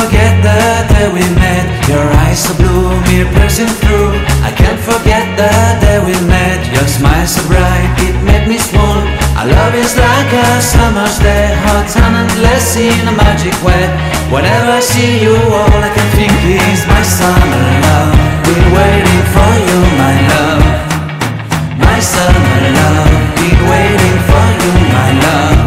forget the day we met. Your eyes so blue, me piercing through. I can't forget the day we met. Your smile so bright, it made me swoon. Our love is like a summer's day, hot and endless in a magic way. Whenever I see you, all I can think is my summer love. Been waiting for you, my love. My summer love. Been waiting for you, my love.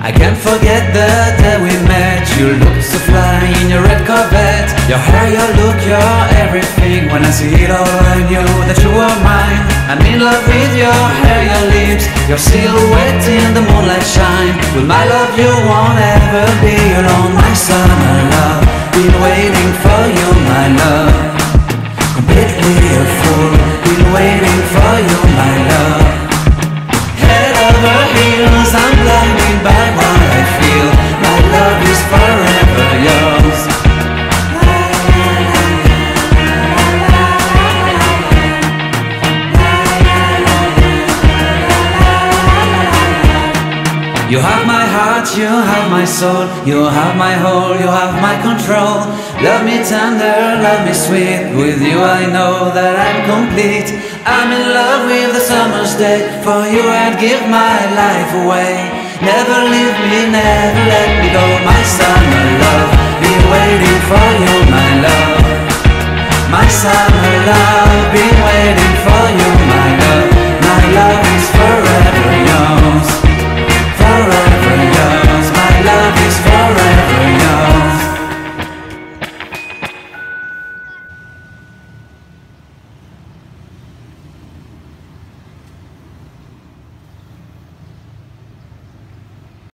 I can't forget the day we met. You looked so fly in your red Corvette. Your hair, your look, your everything. When I see it all, I knew that you were mine. I'm in love with your hair, your lips, your silhouette in the moonlight shine. With my love you won't ever be alone. My summer love, been waiting for you, my love. Completely a fool, been waiting for you, my love. Head over heels, I'm blinded by what I feel. My love is forever yours. You have my heart, you have my soul. You have my whole, you have my control. Love me tender, love me sweet. With you I know that I'm complete. I'm in love with the summer's day. For you I'd give my life away. Never leave me, never let me go. My summer love,